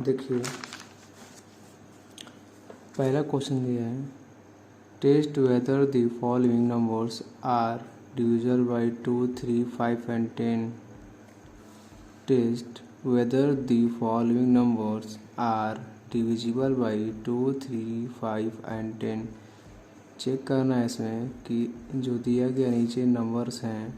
देखिए पहला क्वेश्चन दिया है, test whether the following numbers are divisible by 2, 3, 5 and 10। Test whether the following numbers are divisible by 2, 3, 5 and 10। Check करना है इसमें कि जो दिया गया नीचे नंबर्स हैं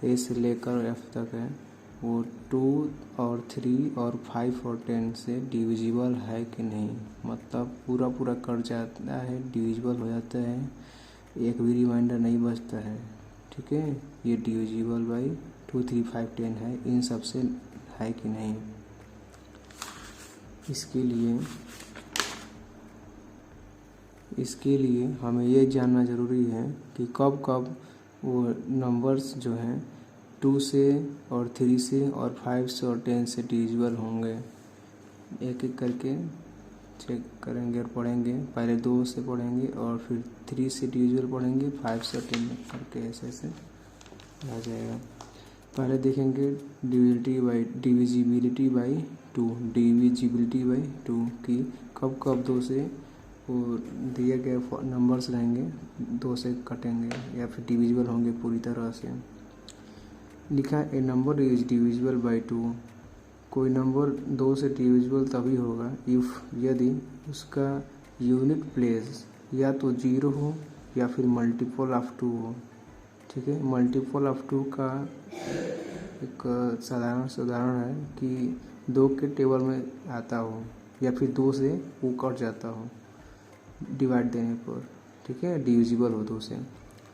ए से लेकर एफ तक है वो 2 और 3 और 5 और 10 से डिविजिबल है कि नहीं, मतलब पूरा पूरा कट जाता है, डिविजिबल हो जाता है, एक भी रिमाइंडर नहीं बचता है। ठीक है, ये डिविजिबल बाई 2, 3, 5, 10 है, इन सब से है कि नहीं। इसके लिए हमें ये जानना ज़रूरी है कि कब कब वो नंबर्स जो हैं 2 से और 3 से और 5 से और 10 से डिविजिबल होंगे। एक एक करके चेक करेंगे और पढ़ेंगे। पहले 2 से पढ़ेंगे और फिर 3 से डिविजिबल पढ़ेंगे, 5 से 10 करके ऐसे ऐसे आ जाएगा। पहले देखेंगे डिविजिबिलिटी बाई 2 की कब कब 2 से वो दिए गए नंबर्स रहेंगे 2 से कटेंगे या फिर डिविजिबल होंगे पूरी तरह से। लिखा है ए नंबर इज डिविजिबल बाई 2। कोई नंबर 2 से डिविजिबल तभी होगा यदि उसका यूनिट प्लेस या तो 0 हो या फिर मल्टीपल ऑफ 2 हो। ठीक है, मल्टीपल ऑफ 2 का एक साधारण से उदाहरण है कि 2 के टेबल में आता हो या फिर 2 से वो कट जाता हो डिवाइड देने पर। ठीक है, डिविजिबल हो 2 से।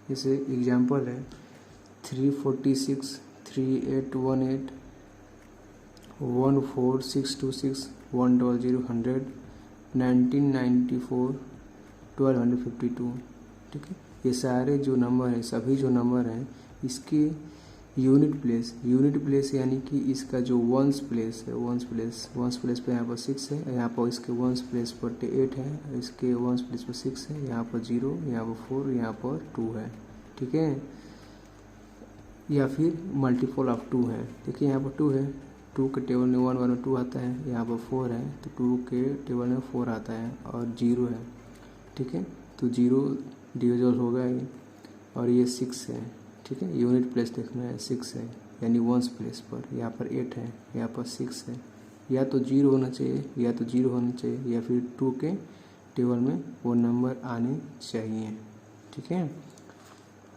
जैसे एग्जांपल है 346, 3818, 14626, 100, 100, 1994, 1252। ठीक है, ये सारे जो नंबर हैं, सभी जो नंबर हैं, इसके यूनिट प्लेस यानी कि इसका जो वंस प्लेस है, वंस प्लेस पे यहाँ पर 6 है, यहाँ पर इसके वंस प्लेस पर 8 है, इसके वंस प्लेस पर 6 है, यहाँ पर 0, यहाँ पर 4, यहाँ पर 2 है। ठीक है, या फिर मल्टीपल ऑफ 2 है। देखिए यहाँ पर 2 है, 2 के टेबल में 1 1 2 आता है, यहाँ पर 4 है तो 2 के टेबल में 4 आता है और 0 है। ठीक है, तो 0 डिविजिबल होगा ही और ये 6 है। ठीक है, यूनिट प्लेस देखना है, 6 है यानी वंस प्लेस पर, यहाँ पर 8 है, यहाँ पर 6 है, या तो 0 होना चाहिए या फिर 2 के टेबल में वो नंबर आने चाहिए। ठीक है,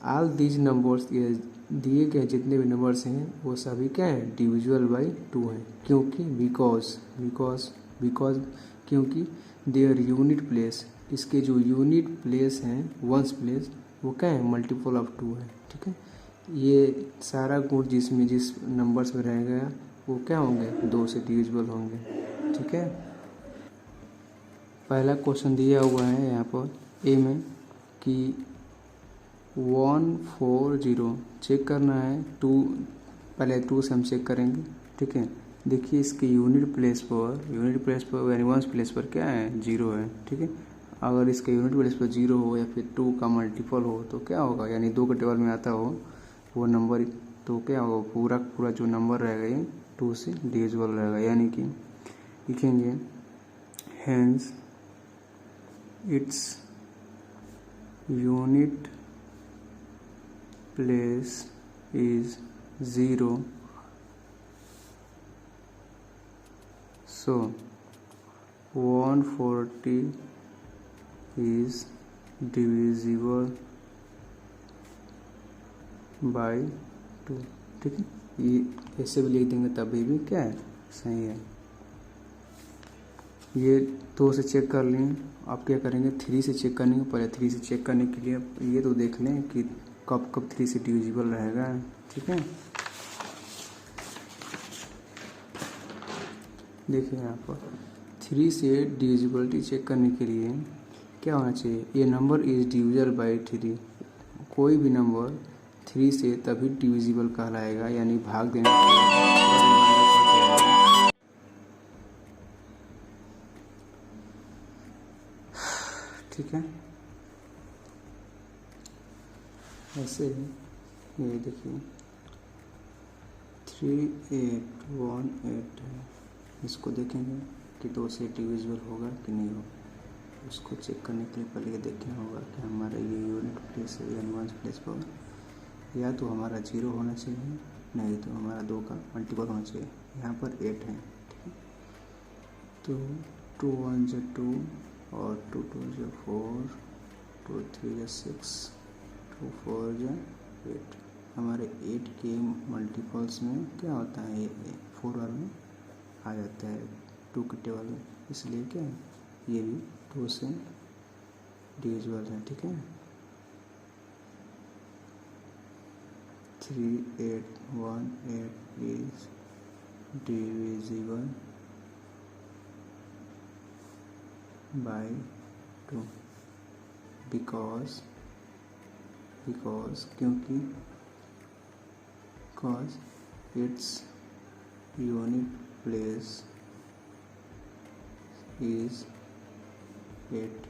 ऑल दीज नंबर्स, ये दिए गए जितने भी नंबर्स हैं वो सभी क्या हैं, डिविजिबल बाई 2 हैं। क्योंकि क्योंकि देयर यूनिट प्लेस, इसके जो यूनिट प्लेस हैं वंस प्लेस वो क्या है, मल्टीपल ऑफ 2 है। ठीक है, ये सारा गुण जिस नंबर्स में रहेगा वो क्या होंगे, 2 से डिविजिबल होंगे। ठीक है, पहला क्वेश्चन दिया हुआ है यहाँ पर ए में कि 140 चेक करना है। 2 पहले 2 से हम चेक करेंगे। ठीक है, देखिए इसके यूनिट प्लेस पर यानी वंस प्लेस पर क्या है, 0 है। ठीक है, अगर इसके यूनिट प्लेस पर 0 हो या फिर 2 का मल्टीपल हो तो क्या होगा, यानी 2 के टेबल में आता हो वो नंबर, तो क्या होगा, पूरा जो नंबर रहेगा ये 2 से डिविजिबल रहेगा। यानी कि लिखेंगे hence its unit place is 0, so 140 is divisible by 2। ठीक है, ये ऐसे भी लिख देंगे तभी भी क्या है, सही है। ये 2 से चेक कर लें। आप क्या करेंगे, 3 से चेक करने के पहले 3 से चेक करने के लिए ये तो देख लें कि कब कब 3 से डिविजिबल रहेगा। ठीक है, देखिए यहाँ पर 3 से डिविजिबिलिटी चेक करने के लिए क्या होना चाहिए, ये नंबर इज डिविजिबल बाई 3। कोई भी नंबर 3 से तभी डिविजिबल कहलाएगा, यानी भाग देने ठीक है, ऐसे ये देखिए 3818 है, इसको देखेंगे कि 2 से डिविजिबल होगा कि नहीं होगा। उसको चेक करने के लिए पहले ये देखना होगा कि हमारा ये यूनिट प्लेस है या वंस प्लेस पर, या तो हमारा 0 होना चाहिए, नहीं तो हमारा 2 का मल्टीपल होना चाहिए। यहाँ पर 8 है, ठीक है। तो 2 1 जो 2 और 2 2 जो 4, 2 3 जो 6, 2 4 जो 8। हमारे 8 के मल्टीपल्स में क्या होता है, 4 वाले में आ जाता है 2 के टेबल में, इसलिए क्या है ये भी 2 से डिविजिबल है, ठीक है। 3 8 1 8 इज डिविजिबल बाय 2 बिकॉज क्योंकि cause its unit place is 8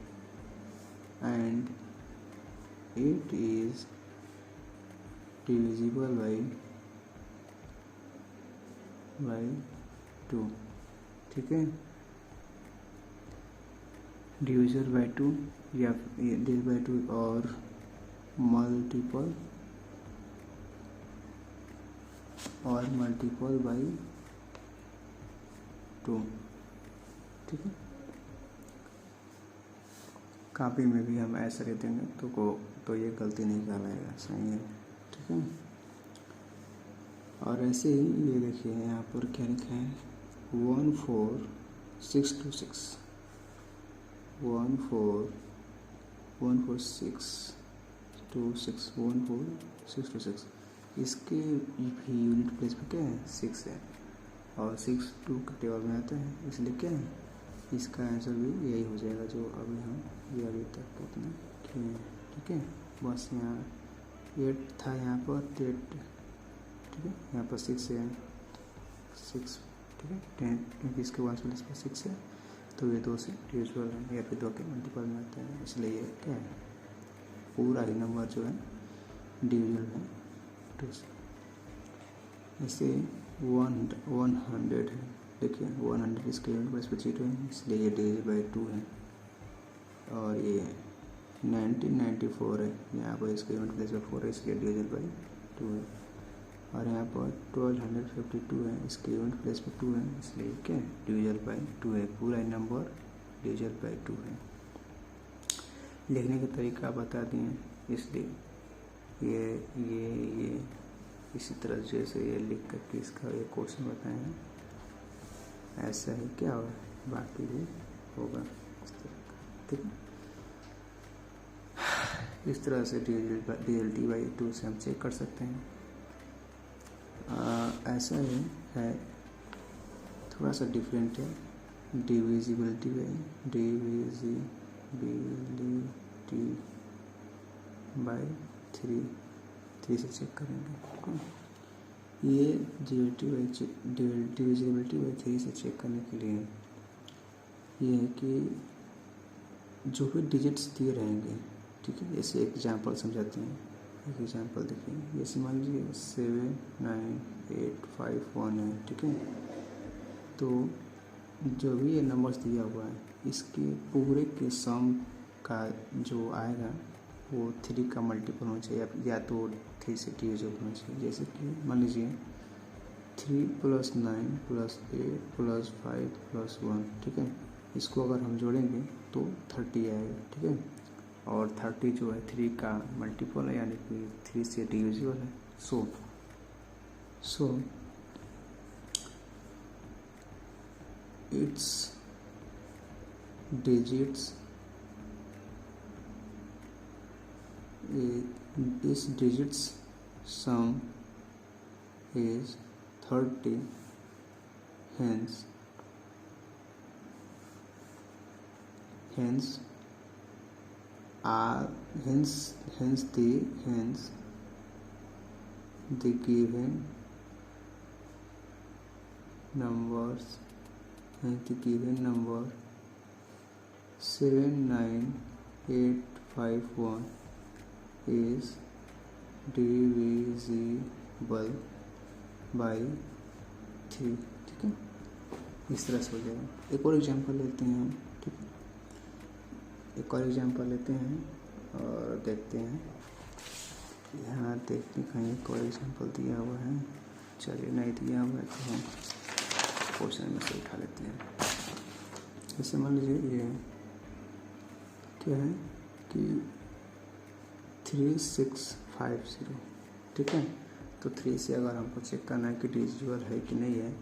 and 8 is divisible by 2, ठीक है। डिविजल बाय 2 या डिवाइड बाय 2 और मल्टीपल बाई 2, ठीक है। कॉपी में भी हम ऐसे लिख देंगे तो ये गलती नहीं कहलाएगा, सही है, ठीक है। और ऐसे ही ये देखिए यहाँ पर क्या लिखा है 1 4 6 2 6 1 4 6 2 6 1 4 6 2 6। इसके भी यूनिट प्लेस पे क्या है 6 है और 6 2 के टेबल में आता है, इसलिए क्या है इसका आंसर भी यही हो जाएगा जो अभी हम ये अभी तक अपने किए हैं, ठीक है। बस यहाँ 8 था यहाँ पर 8, ठीक है। यहाँ पर 6 है 6, ठीक है। 10 क्योंकि इसके वंस प्लेस पर 6 है तो ये 2 से डिविजिबल है या फिर 2 के मल्टीपल में आता है, इसलिए ये क्या है पूरा ही नंबर जो है डिविजिबल है 2 से। ऐसे 100 है, देखिए 100 इसके यूनिट प्लेस पर 0 है इसलिए ये डिविजिबल बाय 2 है। और ये 1994 है, यहाँ पर इसके यूनिट प्लेस पर 4 है इसलिए डिविजिबल बाय 2 है। और यहाँ पर 1252 है, इसके यूनिट प्लेस पर 2 है इसलिए क्या है डिविजिबल बाय 2 है, पूरा नंबर डिविजिबल बाय 2 है। लिखने का तरीका बता दिए, इसलिए ये इसी तरह जैसे ये लिख करके इसका ये क्वेश्चन बताएं, ऐसा ही क्या होगा बाकी भी होगा इस तरह का, ठीक है। इस तरह से DLT बाई 2 से हम चेक कर सकते हैं। ऐसा ही है, थोड़ा सा डिफरेंट है, डिविजिबिलिटी बाई 3 से चेक करेंगे। ये डिविजिबिलिटी बाई 3 से चेक करने के लिए ये है कि जो भी डिजिट्स दिए रहेंगे, ठीक है। जैसे एग्जांपल समझाते हैं, एक एग्जांपल देखिए, जैसे मान लीजिए 7 9 8 5 1 है, ठीक है। तो जो भी ये नंबर्स दिया हुआ है इसके पूरे के सम का जो आएगा वो 3 का मल्टीपल होना चाहिए या तो 3 से डिविजिबल होना चाहिए। जैसे कि मान लीजिए 3 + 9 + 8 + 5 + 1, ठीक है। इसको अगर हम जोड़ेंगे तो 30 आएगा, ठीक है। और 30 जो है 3 का मल्टीपल है यानी कि 3 से डिविजिबल है। So it's digits this digits sum is 30, hence the given number 79851 is divisible by 3, ठीक है। इस तरह से हो जाएगा। एक और एग्जांपल लेते हैं हम, ठीक है, एक और एग्जांपल लेते हैं और देखते हैं। यहाँ देखते कहीं एक और एग्जांपल दिया हुआ है, चलिए नहीं दिया हुआ है तो हम क्वेश्चन में से उठा लेते हैं। जैसे मान लीजिए ये क्या है कि 3650, ठीक है। तो 3 से अगर हमको चेक करना है कि डिविजिबल है कि नहीं है,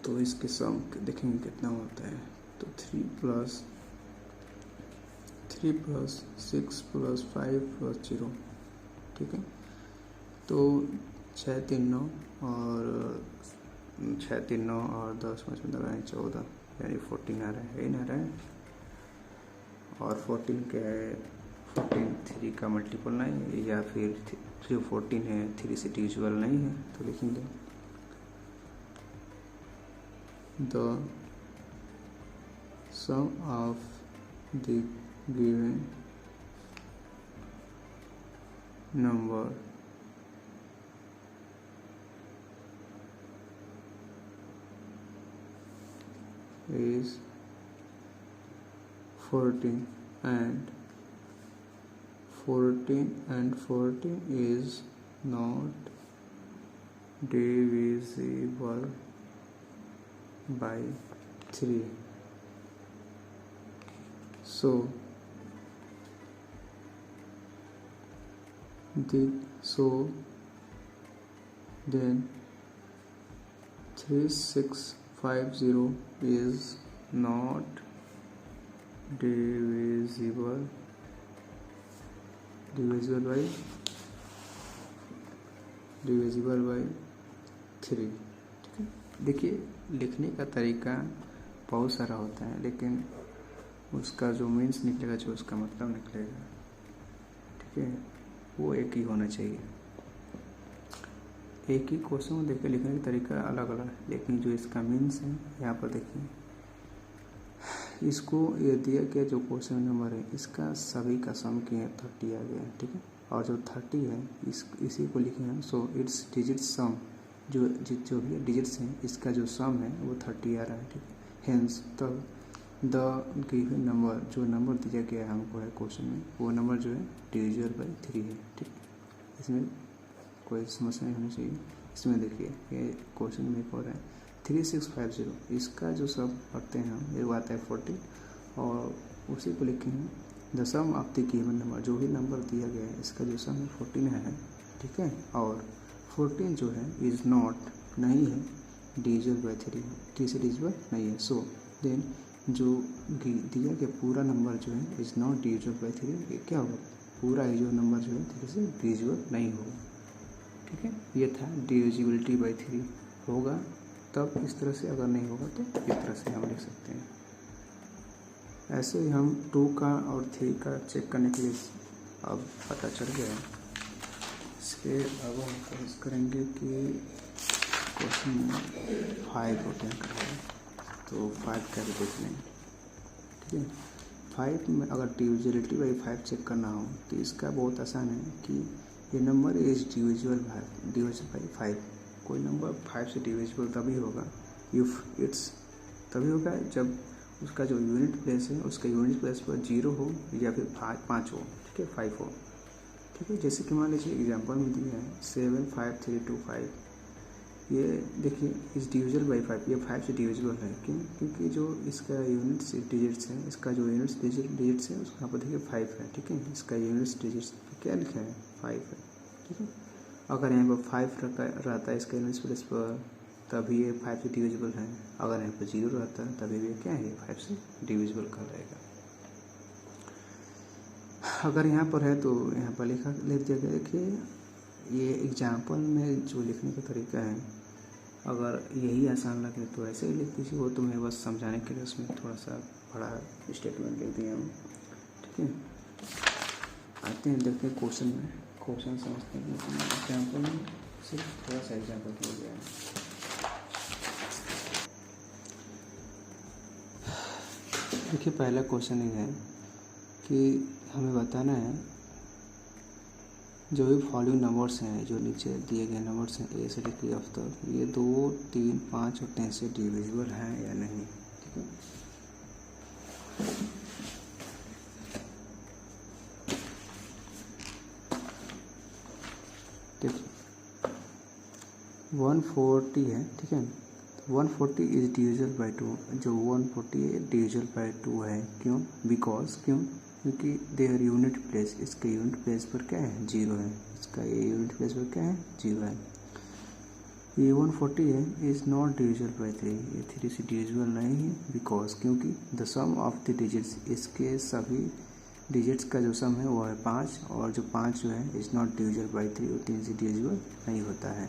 तो इसके सम देखेंगे कितना होता है। तो 3 + 6 + 5 + 0, ठीक है। तो 6 3 9 और 6 3 9 और 10 5 15 14, यानी 14 आ रहा है, ना रहा है। और 14 क्या है, 14 3 का मल्टीपल नहीं है, या फिर 3 14 है, 3 से डिविजिबल नहीं है। तो लिखेंगे the sum of the given number is 14 and 14 is not divisible by 3. So then 3650 is not divisible by 3, ठीक है। देखिए लिखने का तरीका बहुत सारा होता है, लेकिन उसका जो मीन्स निकलेगा, जो उसका मतलब निकलेगा, ठीक है, वो एक ही होना चाहिए। एक ही क्वेश्चन को देखकर लिखने का तरीका अलग अलग है, लेकिन जो इसका मीन्स है यहाँ पर देखिए, इसको ये दिया गया जो क्वेश्चन नंबर है, इसका सभी का सम किया 30 आ गया, ठीक है। और जो 30 है इसी को लिखे हैं। सो इट्स डिजिट सम, जो भी डिजिट्स हैं, इसका जो सम है वो 30 आ रहा है, ठीक है। हेंस तब द गिवन नंबर, जो नंबर दिया गया है हमको है क्वेश्चन में, वो नंबर जो है डिविजिबल बाई 3 है, ठीक। इसमें कोई समस्या नहीं होनी चाहिए। इसमें देखिए ये क्वेश्चन में एक और है 3650, इसका जो सब पढ़ते हैं हम, ये आता है 40, और उसी को लिखे हैं the sum of the given number, जो भी नंबर दिया गया है इसका जो सम है 14 है, ठीक है। और 14 जो है इज़ नॉट, नहीं है, डिविजिबल बाई 3, 3 से डिविजिबल नहीं है। सो देन जो दिया गया पूरा नंबर जो है इज़ नॉट डिविजिबल बाई 3, ये क्या होगा, पूरा ही जो नंबर जो है 3 से डिविजिबल नहीं होगा, ठीक है। ये था डिविजिबिलिटी बाई 3 होगा तब इस तरह से, अगर नहीं होगा तो इस तरह से हम लिख सकते हैं। ऐसे ही हम 2 का और 3 का चेक करने के लिए अब पता चल गया। इसके अब हम कोशिश करेंगे कि क्वेश्चन 5 को क्या करना है, तो 5 का भी देख लें, ठीक है। 5 में अगर डिविजिबिलिटी बाई 5 चेक करना हो तो इसका बहुत आसान है कि ये नंबर इज डिविजिबल बाई 5। कोई नंबर 5 से डिविजिबल तभी होगा इफ़ इट्स, तभी होगा जब उसका जो यूनिट प्लेस है उसका यूनिट प्लेस पर 0 हो या फिर 5 हो, ठीक है, 5 हो, ठीक है। जैसे कि मान लीजिए एग्जांपल में दिया है 75325, ये देखिए इस डिविजिबल बाई 5, ये 5 से डिविजिबल है, क्यों, क्योंकि जो इसका यूनिट्स डिजिट्स है, इसका जो यूनिट्स डिजिट्स है उसका यहाँ पर देखिए 5 है, ठीक है। इसका यूनिट्स डिजिट्स क्या लिखा है 5 है, ठीक है। अगर यहाँ पर 5 रहता है इसका यूनिट्स प्लेस पर, तभी ये 5 से डिविजिबल है। अगर यहाँ पर 0 रहता है तभी ये क्या है, 5 से डिविजिबल कहलाएगा। अगर यहाँ पर है तो यहाँ पर लिख दिया गया। देखिए ये एग्जाम्पल में जो लिखने का तरीका है, अगर यही आसान लगे तो ऐसे ही लिख दीजिए, वो तो मैं बस समझाने के लिए उसमें थोड़ा सा बड़ा स्टेटमेंट लिख दिया हूँ, ठीक है। आते हैं देखते हैं क्वेश्चन में, क्वेश्चन समझते हैं, एग्जाम्पल में सिर्फ थोड़ा सा एग्जाम्पल दिया गया है। देखिए पहला क्वेश्चन ये है कि हमें बताना है जो भी फॉलोइंग नंबर्स हैं, जो नीचे दिए गए नंबर्स हैं ए से लेकर एफ तक, ये 2, 3, 5 और 10 से डिविजिबल हैं या नहीं। ठीक है, देखिए 140 है। ठीक है, 140 इज डिविजिबल बाई 2। जो 140 है डिविजिबल बाई 2 है। क्यों? बिकॉज क्योंकि देयर यूनिट प्लेस, इसके यूनिट प्लेस पर क्या है? 0 है। इसका ये यूनिट प्लेस पर क्या है? 0 है। ये 140 है इज़ नॉट डिविजिबल बाई 3। ये 3 से डिविजिबल नहीं है। बिकॉज क्योंकि the sum of the digits, इसके सभी डिजिट्स का जो सम है वो है 5, और जो 5 जो है इज़ नॉट डिविजिबल बाई 3, वो 3 से डिविजिबल नहीं होता है।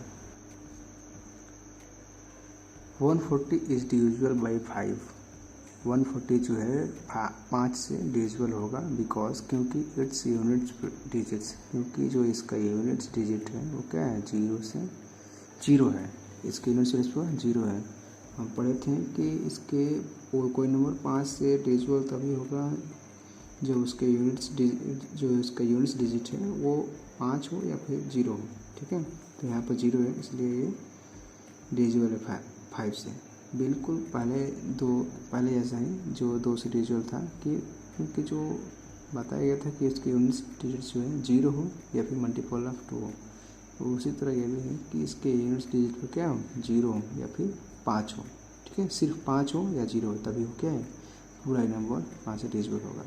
140 इज डिविजिबल बाई 5। 140 जो है 5 से डिविजिबल होगा। बिकॉज क्योंकि इट्स यूनिट्स डिजिट्स, क्योंकि जो इसका यूनिट्स डिजिट है वो क्या है? 0 से 0 है। इसके यूनिट प्लेस पर 0 है। हम पढ़े थे कि इसके कोई नंबर 5 से डिविजिबल तभी होगा जो उसके यूनिट्स डिजिट है वो 5 हो या फिर 0 हो। ठीक है, तो यहाँ पर 0 है इसलिए ये डिविजिबल है 5 से। बिल्कुल पहले जैसा ही जो 2 से डिविजिबल था, कि क्योंकि जो बताया गया था कि इसके यूनिट्स डिजिट्स जो है 0 हो या फिर मल्टीपल ऑफ 2 हो। तो उसी तरह ये भी है कि इसके यूनिट्स डिजिट पर क्या हो? 0 हो या फिर 5 हो। ठीक है, सिर्फ 5 हो या 0 हो तभी वो क्या है? पूरा नंबर 5 से डिविजिबल होगा।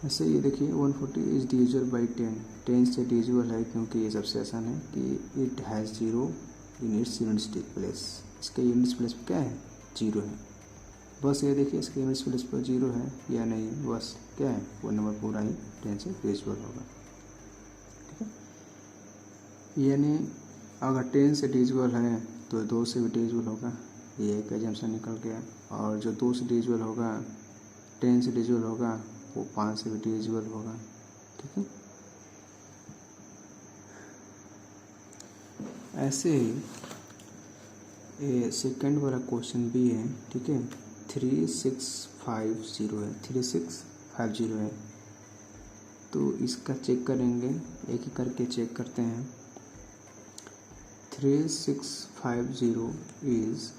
ऐसे ये देखिए 140 इज डिविजिबल बाई 10। 10 से डिविजिबल है क्योंकि ये सबसे आसान है कि it has 0 in its units place. इसके यूनिट्स प्लेस पर क्या है? 0 है। बस ये देखिए इसके यूनिट्स प्लेस पर 0 है या नहीं, बस क्या है? वो नंबर पूरा ही 10 से डिविजिबल होगा। ठीक है, यानी अगर 10 से डिविजिबल है तो 2 से भी डिविजिबल होगा। ये एक एजम्पशन निकल गया। और जो 2 से डिविजिबल होगा, 10 से डिविजिबल होगा, वो 5 से भी डिविजिबल होगा। ठीक है, ऐसे ही ये सेकंड वाला क्वेश्चन भी है। ठीक है, 3650 है, 3650 है। तो इसका चेक करेंगे, एक एक करके चेक करते हैं। 3650 इज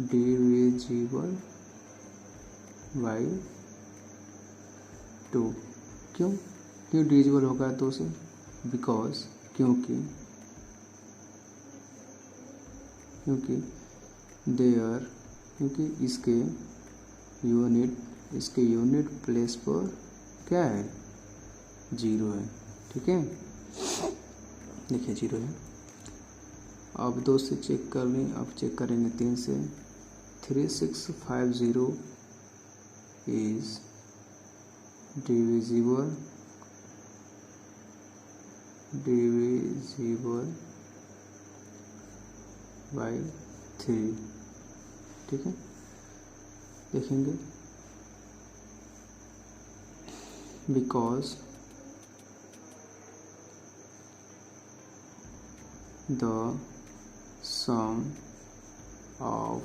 डिविजिबल बाई 2। क्यों डिविजिबल होगा 2 से? बिकॉज क्योंकि इसके यूनिट प्लेस पर क्या है? 0 है। ठीक है, देखिए 0 है। अब 2 से चेक कर लें, अब चेक करेंगे 3 से। 3650 इज डिविजिबल बाई 3। ठीक है, देखेंगे because the sum of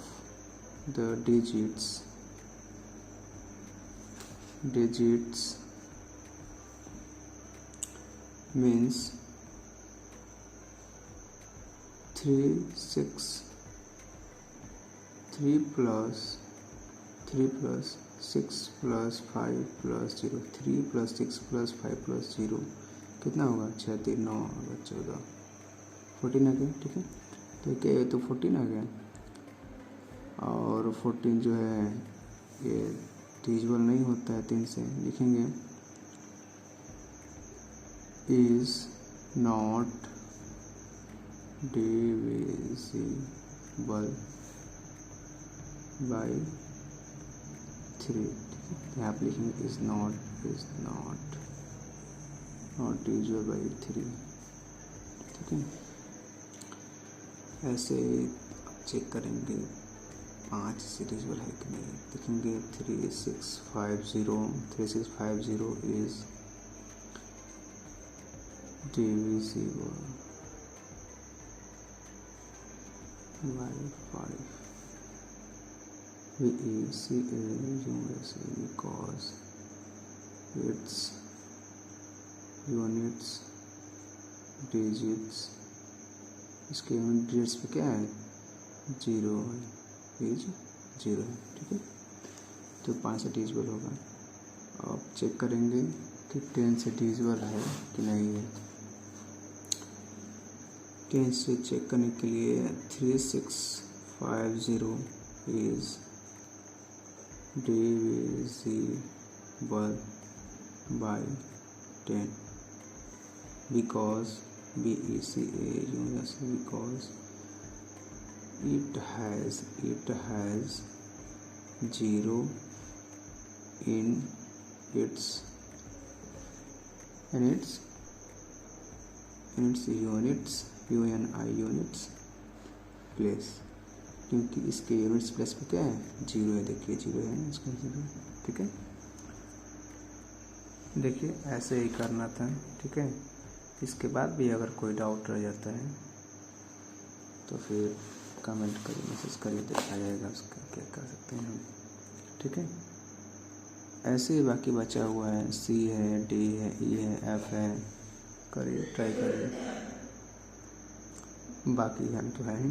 the digits means 3 plus 6 plus 5 plus 0, 3 plus 6 plus 5 plus 0 कितना होगा? 6 3 9 14 14 आ गया। ठीक है, तो क्या तो 14 आ गया। और 14 जो है ये डिविजिबल नहीं होता है 3 से। लिखेंगे इज नॉट डिविजिबल बाई 3। यहाँ पे लिखेंगे इज नॉट डिविजिबल बाई 3। ठीक है, ऐसे चेक करेंगे 5 से डिविजिबल है कि नहीं। देखेंगे 3650 is divisible by 5। because its units digits, इसके यूनिट डिजिट्स पे क्या है 0 है, इज 0 है, ठीक है। तो 5 से डिविजिबल होगा। अब चेक करेंगे कि 10 से डिविजिबल है कि नहीं है। 10 से चेक करने के लिए 3650 is divisible by 10 because because it has 0 in its units units place, क्योंकि इसके यूनिट्स प्लेस पे क्या है 0 है। देखिए 0 है ना, इसका 0, ठीक है। देखिए ऐसे ही करना था, ठीक है। इसके बाद भी अगर कोई डाउट रह जाता है तो फिर कमेंट करिए, मैसेज करिए, देखा जाएगा उसका क्या कर सकते हैं हम, ठीक है। ऐसे ही बाकी बचा हुआ है, सी है, डी है, ई है, एफ है, करिए, ट्राई करिए। बाकी हम तो हैं ही।